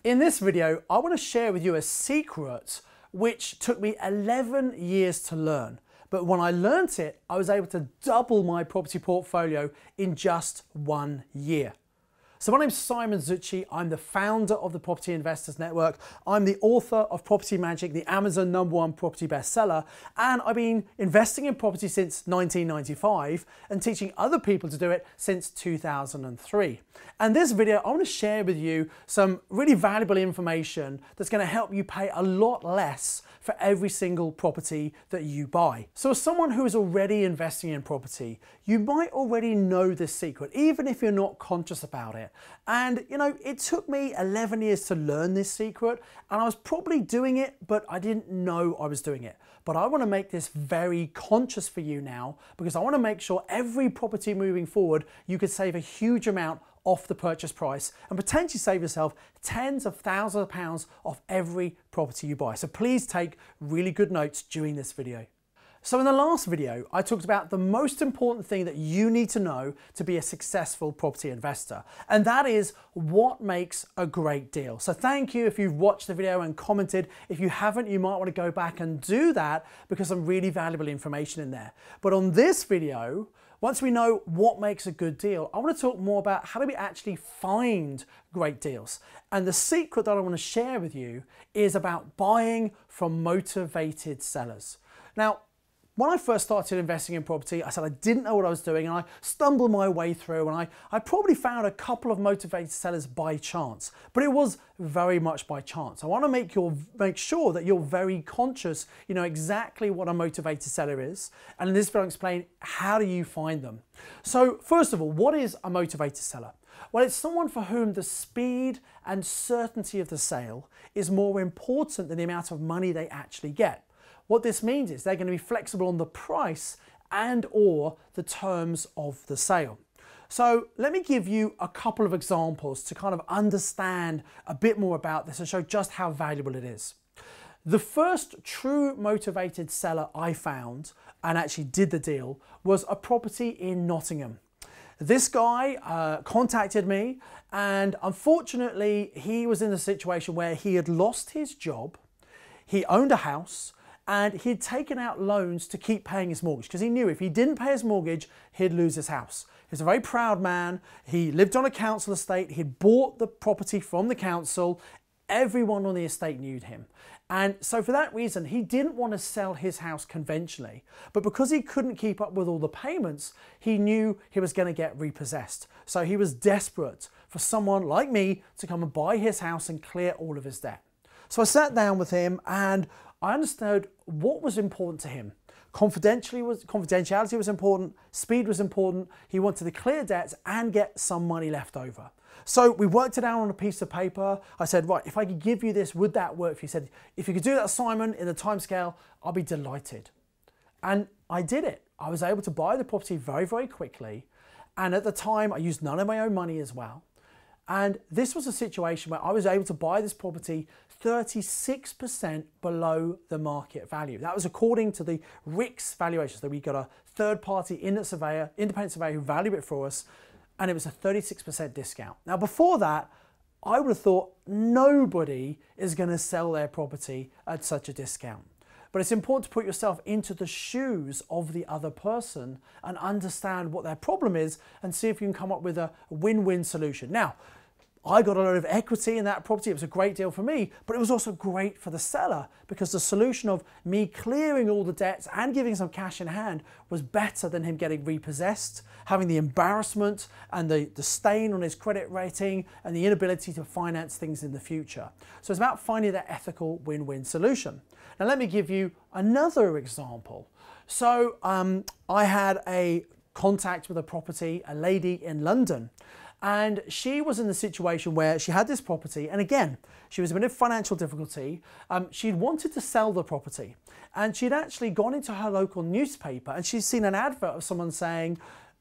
In this video, I want to share with you a secret which took me 11 years to learn. But when I learnt it, I was able to double my property portfolio in just 1 year. So my name's Simon Zutshi. I'm the founder of the Property Investors Network. I'm the author of Property Magic, the Amazon #1 property bestseller. And I've been investing in property since 1995 and teaching other people to do it since 2003. And this video, I want to share with you some really valuable information that's going to help you pay a lot less for every single property that you buy. So as someone who is already investing in property, you might already know this secret, even if you're not conscious about it. And you know, it took me 11 years to learn this secret, and I was probably doing it, but I didn't know I was doing it. But I want to make this very conscious for you now, because I want to make sure every property moving forward, you could save a huge amount off the purchase price and potentially save yourself tens of thousands of pounds off every property you buy. So please take really good notes during this video. So in the last video, I talked about the most important thing that you need to know to be a successful property investor, and that is what makes a great deal. So thank you if you've watched the video and commented. If you haven't, you might want to go back and do that because some really valuable information in there. But on this video, once we know what makes a good deal, I want to talk more about how do we actually find great deals. And the secret that I want to share with you is about buying from motivated sellers. Now, when I first started investing in property, I said I didn't know what I was doing, and I stumbled my way through, and I probably found a couple of motivated sellers by chance, but it was very much by chance. I want to make sure that you're very conscious, you know exactly what a motivated seller is, and in this video I'll explain how do you find them. So first of all, what is a motivated seller? Well, it's someone for whom the speed and certainty of the sale is more important than the amount of money they actually get. What this means is they're going to be flexible on the price and or the terms of the sale. So let me give you a couple of examples to kind of understand a bit more about this and show just how valuable it is. The first true motivated seller I found and actually did the deal was a property in Nottingham. This guy contacted me, and unfortunately he was in a situation where he had lost his job, he owned a house, and he'd taken out loans to keep paying his mortgage because he knew if he didn't pay his mortgage, he'd lose his house. He's a very proud man. He lived on a council estate. He'd bought the property from the council. Everyone on the estate knew him. And so for that reason, he didn't want to sell his house conventionally. But because he couldn't keep up with all the payments, he knew he was going to get repossessed. So he was desperate for someone like me to come and buy his house and clear all of his debt. So I sat down with him and I understood what was important to him. Confidentiality was important, speed was important. He wanted to clear debts and get some money left over. So we worked it out on a piece of paper. I said, right, if I could give you this, would that work? He said, if you could do that, Simon, in the timescale, I'll be delighted. And I did it. I was able to buy the property very, very quickly. And at the time, I used none of my own money as well. And this was a situation where I was able to buy this property 36% below the market value. That was according to the RICS valuations. So we got a third-party independent surveyor who valued it for us, and it was a 36% discount. Now before that, I would have thought nobody is going to sell their property at such a discount. But it's important to put yourself into the shoes of the other person and understand what their problem is and see if you can come up with a win-win solution. Now, I got a lot of equity in that property. It was a great deal for me, but it was also great for the seller because the solution of me clearing all the debts and giving some cash in hand was better than him getting repossessed, having the embarrassment and the stain on his credit rating and the inability to finance things in the future. So it's about finding that ethical win-win solution. Now let me give you another example. So I had a contact with a property, a lady in London. And she was in the situation where she had this property, and again, she was in financial difficulty. She'd wanted to sell the property, and she'd actually gone into her local newspaper and she'd seen an advert of someone saying,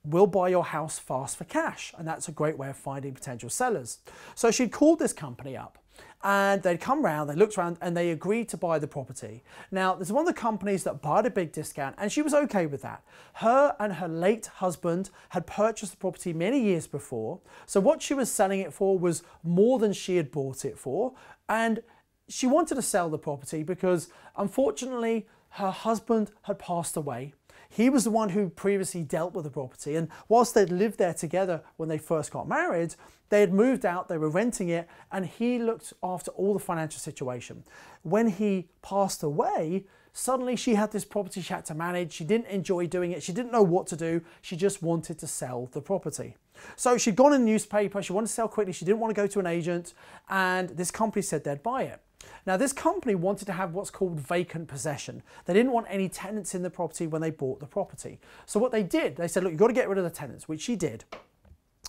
"We'll buy your house fast for cash." And that's a great way of finding potential sellers. So she'd called this company up and they'd come round, they looked around, and they agreed to buy the property. Now, there's one of the companies that bought a big discount, and she was okay with that. Her and her late husband had purchased the property many years before, so what she was selling it for was more than she had bought it for, and she wanted to sell the property because, unfortunately, her husband had passed away. He was the one who previously dealt with the property, and whilst they'd lived there together when they first got married, they had moved out, they were renting it, and he looked after all the financial situation. When he passed away, suddenly she had this property she had to manage. She didn't enjoy doing it. She didn't know what to do. She just wanted to sell the property. So she'd gone in the newspaper. She wanted to sell quickly. She didn't want to go to an agent, and this company said they'd buy it. Now, this company wanted to have what's called vacant possession. They didn't want any tenants in the property when they bought the property. So what they did, they said, look, you've got to get rid of the tenants, which she did.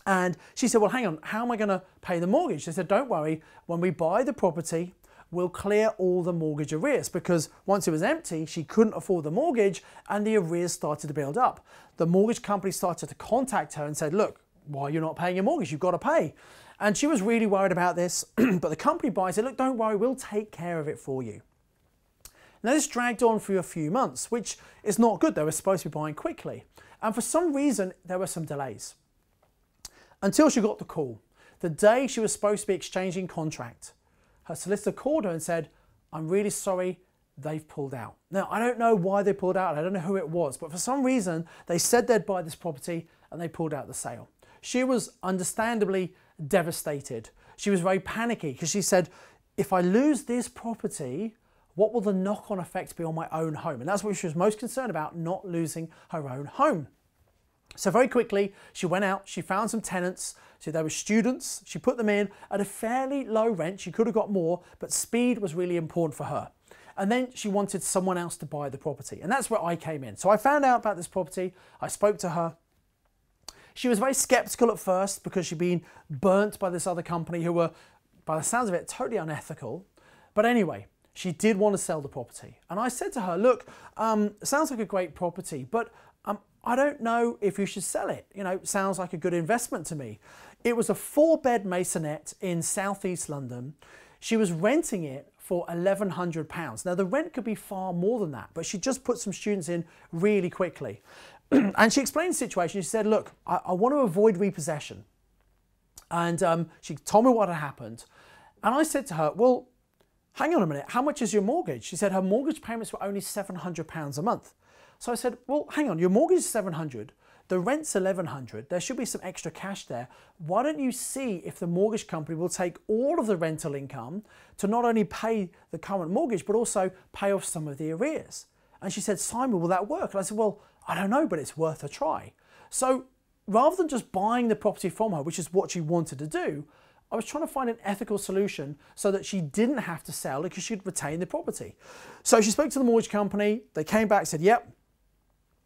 And she said, well, hang on, how am I going to pay the mortgage? They said, don't worry, when we buy the property, we'll clear all the mortgage arrears, because once it was empty, she couldn't afford the mortgage and the arrears started to build up. The mortgage company started to contact her and said, look, why are you not paying your mortgage? You've got to pay. And she was really worried about this, but the company buyer said, look, don't worry, we'll take care of it for you. Now, this dragged on for a few months, which is not good. They were supposed to be buying quickly. And for some reason, there were some delays. Until she got the call. The day she was supposed to be exchanging contract, her solicitor called her and said, I'm really sorry, they've pulled out. Now, I don't know why they pulled out. I don't know who it was, but for some reason, they said they'd buy this property and they pulled out the sale. She was understandably devastated. She was very panicky because she said, if I lose this property, what will the knock-on effect be on my own home? And that's what she was most concerned about, not losing her own home. So very quickly, she went out, she found some tenants. So there were students, she put them in at a fairly low rent. She could have got more, but speed was really important for her. And then she wanted someone else to buy the property. And that's where I came in. So I found out about this property, I spoke to her. She was very skeptical at first because she'd been burnt by this other company who were, by the sounds of it, totally unethical. But anyway, she did want to sell the property. And I said to her, look, it sounds like a great property, but I don't know if you should sell it. You know, it sounds like a good investment to me. It was a 4-bed maisonette in southeast London. She was renting it for £1,100. Now, the rent could be far more than that, but she just put some students in really quickly. And she explained the situation. She said, look, I want to avoid repossession. And she told me what had happened. And I said to her, well, hang on a minute, how much is your mortgage? She said her mortgage payments were only £700 a month. So I said, well, hang on, your mortgage is $700, the rent's $1,100, there should be some extra cash there. Why don't you see if the mortgage company will take all of the rental income to not only pay the current mortgage, but also pay off some of the arrears? And she said, Simon, will that work? And I said, well, I don't know, but it's worth a try. So rather than just buying the property from her, which is what she wanted to do, I was trying to find an ethical solution so that she didn't have to sell it because she'd retain the property. So she spoke to the mortgage company. They came back and said, yep,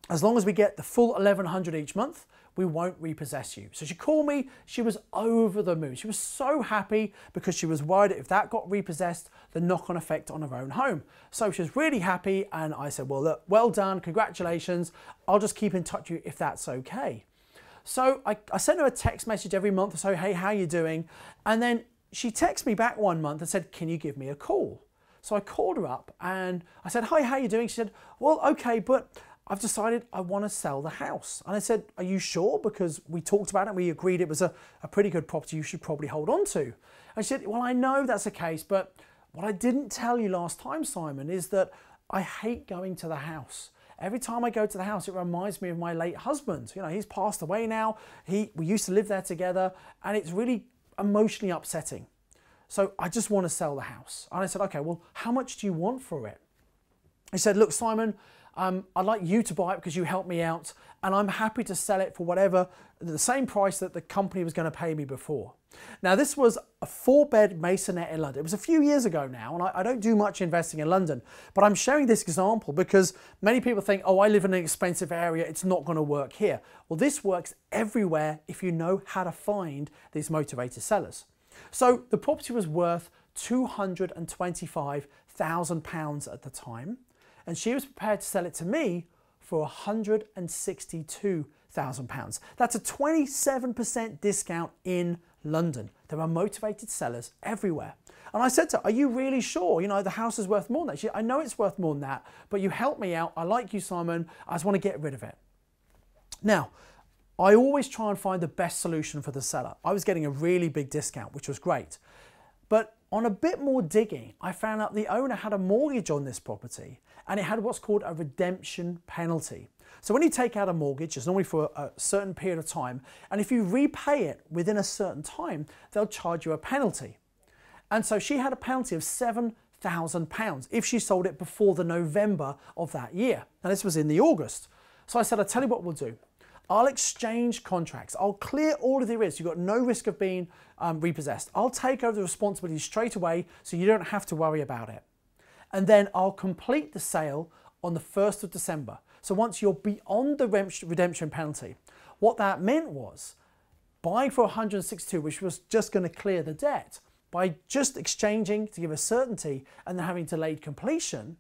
as long as we get the full $1,100 each month, we won't repossess you. So she called me, she was over the moon. She was so happy because she was worried if that got repossessed, the knock-on effect on her own home. So she was really happy and I said, well, look, well done, congratulations. I'll just keep in touch with you if that's okay. So I sent her a text message every month or so, hey, how are you doing? And then she texted me back one month and said, can you give me a call? So I called her up and I said, hi, how are you doing? She said, well, okay, but I've decided I want to sell the house. And I said, are you sure? Because we talked about it, we agreed it was a pretty good property you should probably hold on to. And she said, well, I know that's the case, but what I didn't tell you last time, Simon, is that I hate going to the house. Every time I go to the house, it reminds me of my late husband. You know, he's passed away now. We used to live there together and it's really emotionally upsetting. So I just want to sell the house. And I said, okay, well, how much do you want for it? He said, look, Simon, I'd like you to buy it because you helped me out and I'm happy to sell it for whatever, the same price that the company was going to pay me before. Now, this was a 4-bed maisonette in London. It was a few years ago now, and I don't do much investing in London, but I'm sharing this example because many people think, oh, I live in an expensive area, it's not going to work here. Well, this works everywhere if you know how to find these motivated sellers. So the property was worth £225,000 at the time, and she was prepared to sell it to me for £162,000. That's a 27% discount in London. There are motivated sellers everywhere. And I said to her, are you really sure? You know, the house is worth more than that. She said, I know it's worth more than that, but you helped me out. I like you, Simon. I just want to get rid of it. Now, I always try and find the best solution for the seller. I was getting a really big discount, which was great. But on a bit more digging, I found out the owner had a mortgage on this property and it had what's called a redemption penalty. So when you take out a mortgage, it's normally for a certain period of time, and if you repay it within a certain time, they'll charge you a penalty. And so she had a penalty of £7,000 if she sold it before the November of that year. Now this was in the August. So I said, I'll tell you what we'll do. I'll exchange contracts. I'll clear all of the arrears. You've got no risk of being repossessed. I'll take over the responsibility straight away so you don't have to worry about it. And then I'll complete the sale on the 1st of December. So once you're beyond the redemption penalty, what that meant was buying for 162, which was just going to clear the debt, by just exchanging to give a certainty and then having delayed completion,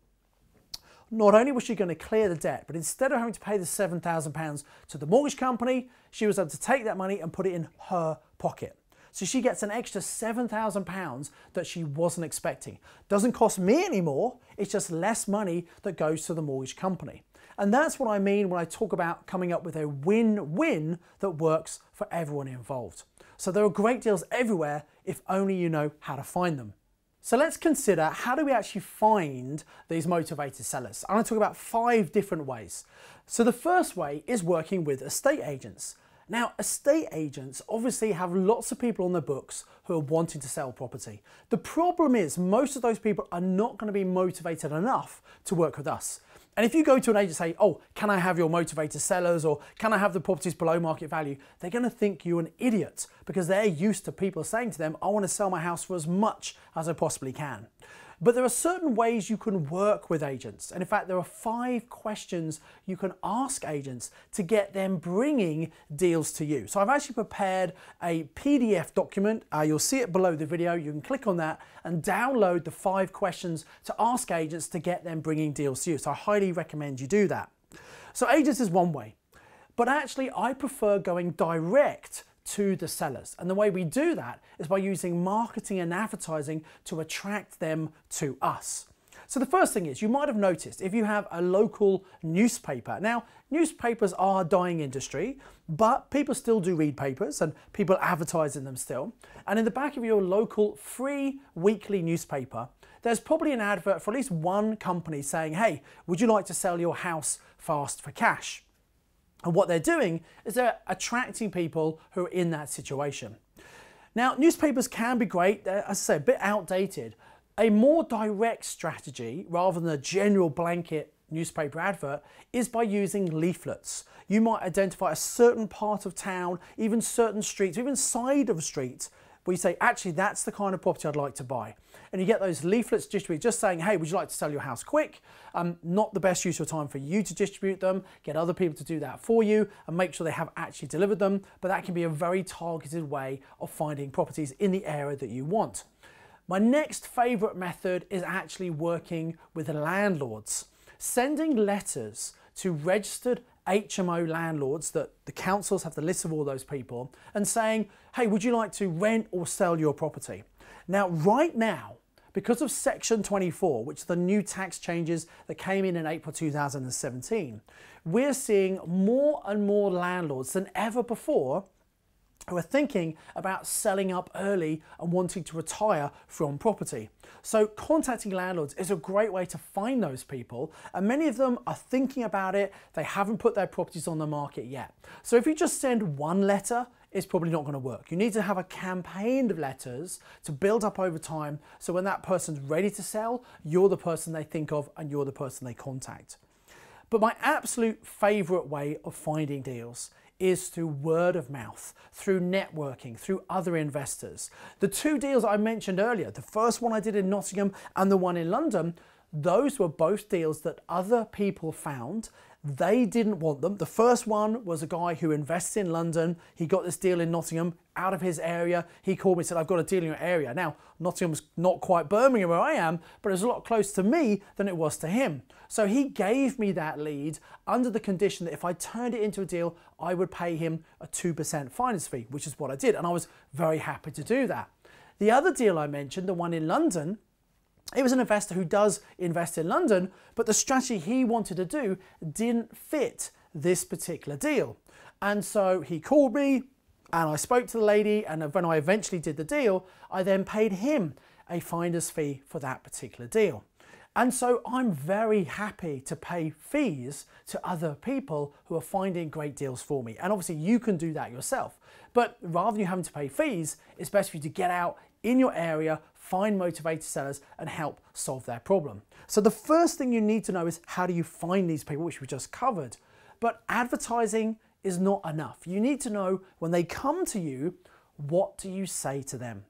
not only was she going to clear the debt, but instead of having to pay the £7,000 to the mortgage company, she was able to take that money and put it in her pocket. So she gets an extra £7,000 that she wasn't expecting. Doesn't cost me anymore, it's just less money that goes to the mortgage company. And that's what I mean when I talk about coming up with a win-win that works for everyone involved. So there are great deals everywhere if only you know how to find them. So let's consider, how do we actually find these motivated sellers? I'm going to talk about 5 different ways. So the first way is working with estate agents. Now, estate agents obviously have lots of people on their books who are wanting to sell property. The problem is most of those people are not going to be motivated enough to work with us. And if you go to an agent and say, oh, can I have your motivated sellers, or can I have the properties below market value? They're going to think you're an idiot because they're used to people saying to them, I want to sell my house for as much as I possibly can. But there are certain ways you can work with agents. And in fact, there are 5 questions you can ask agents to get them bringing deals to you. So I've actually prepared a PDF document. You'll see it below the video. You can click on that and download the 5 questions to ask agents to get them bringing deals to you. So I highly recommend you do that. So agents is one way, but actually I prefer going direct to the sellers. And the way we do that is by using marketing and advertising to attract them to us. So the first thing is, you might have noticed if you have a local newspaper. Now, newspapers are a dying industry, but people still do read papers and people advertise in them still. And in the back of your local free weekly newspaper, there's probably an advert for at least one company saying, hey, would you like to sell your house fast for cash? And what they're doing is they're attracting people who are in that situation. Now, newspapers can be great, they're, as I say, a bit outdated. A more direct strategy, rather than a general blanket newspaper advert, is by using leaflets. You might identify a certain part of town, even certain streets, even side of streets, where you say, actually, that's the kind of property I'd like to buy. And you get those leaflets distributed just saying, hey, would you like to sell your house quick? Not the best use of time for you to distribute them, get other people to do that for you and make sure they have actually delivered them. But that can be a very targeted way of finding properties in the area that you want. My next favorite method is actually working with landlords, sending letters to registered HMO landlords, that the councils have the list of all those people, and saying, hey, would you like to rent or sell your property? Now, right now, because of Section 24, which are the new tax changes that came in April 2017, we're seeing more and more landlords than ever before who are thinking about selling up early and wanting to retire from property. So contacting landlords is a great way to find those people, and many of them are thinking about it. They haven't put their properties on the market yet. So if you just send one letter, it's probably not going to work. You need to have a campaign of letters to build up over time, so when that person's ready to sell, you're the person they think of and you're the person they contact. But my absolute favorite way of finding deals is through word of mouth, through networking, through other investors. The 2 deals I mentioned earlier, the first one I did in Nottingham and the one in London, those were both deals that other people found. They didn't want them. The first one was a guy who invested in London. He got this deal in Nottingham out of his area. He called me and said, I've got a deal in your area. Now, Nottingham's not quite Birmingham where I am, but it's a lot closer to me than it was to him. So he gave me that lead under the condition that if I turned it into a deal, I would pay him a 2% finder's fee, which is what I did. And I was very happy to do that. The other deal I mentioned, the one in London, it was an investor who does invest in London, but the strategy he wanted to do didn't fit this particular deal. And so he called me and I spoke to the lady, and when I eventually did the deal, I then paid him a finder's fee for that particular deal. And so I'm very happy to pay fees to other people who are finding great deals for me. And obviously you can do that yourself. But rather than you having to pay fees, it's best for you to get out in your area, find motivated sellers and help solve their problem. So the first thing you need to know is how do you find these people, which we just covered. But advertising is not enough. You need to know when they come to you, what do you say to them?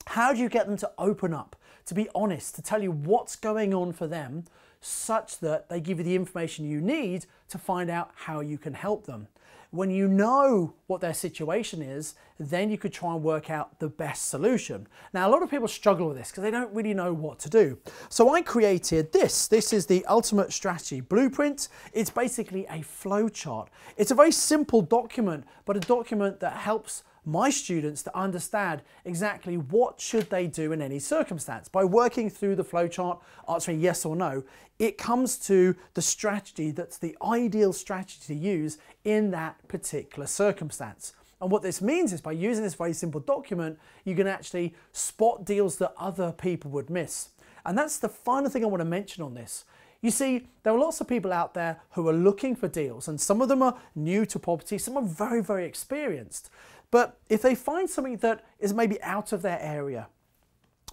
How do you get them to open up, to be honest, to tell you what's going on for them, such that they give you the information you need to find out how you can help them? When you know what their situation is, then you could try and work out the best solution. Now, a lot of people struggle with this because they don't really know what to do. So I created this. This is the Ultimate Strategy Blueprint. It's basically a flow chart. It's a very simple document, but a document that helps my students to understand exactly what should they do in any circumstance. By working through the flowchart, answering yes or no, it comes to the strategy that's the ideal strategy to use in that particular circumstance. And what this means is by using this very simple document, you can actually spot deals that other people would miss. And that's the final thing I want to mention on this. You see, there are lots of people out there who are looking for deals, and some of them are new to property, some are very, very experienced. But if they find something that is maybe out of their area,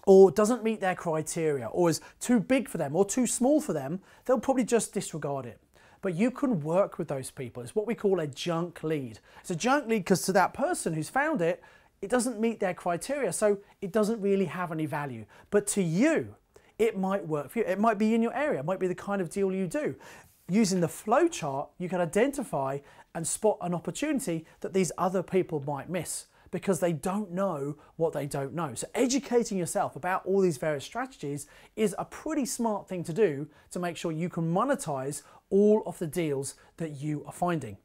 or doesn't meet their criteria, or is too big for them, or too small for them, they'll probably just disregard it. But you can work with those people. It's what we call a junk lead. It's a junk lead because to that person who's found it, it doesn't meet their criteria, so it doesn't really have any value. But to you, it might work for you. It might be in your area. It might be the kind of deal you do. Using the flow chart, you can identify and spot an opportunity that these other people might miss because they don't know what they don't know. So educating yourself about all these various strategies is a pretty smart thing to do to make sure you can monetize all of the deals that you are finding.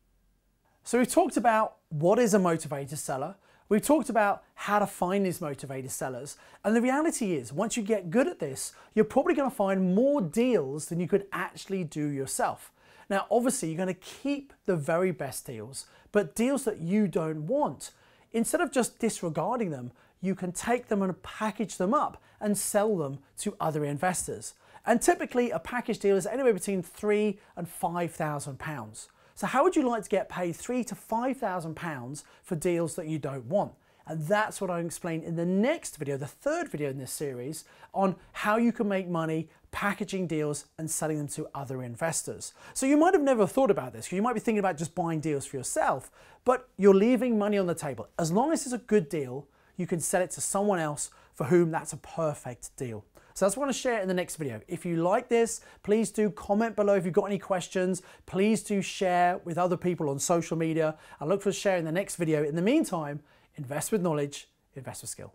So we've talked about what is a motivated seller. We've talked about how to find these motivated sellers. And the reality is, once you get good at this, you're probably going to find more deals than you could actually do yourself. Now, obviously, you're going to keep the very best deals, but deals that you don't want, instead of just disregarding them, you can take them and package them up and sell them to other investors. And typically, a package deal is anywhere between £3,000 and £5,000. So how would you like to get paid £3,000 to £5,000 for deals that you don't want? And that's what I'll explain in the next video, the third video in this series, on how you can make money packaging deals and selling them to other investors. So you might have never thought about this. You might be thinking about just buying deals for yourself, but you're leaving money on the table. As long as it's a good deal, you can sell it to someone else for whom that's a perfect deal. So that's what I want to share in the next video. If you like this, please do comment below if you've got any questions. Please do share with other people on social media. I look forward to sharing the next video. In the meantime, invest with knowledge, invest with skill.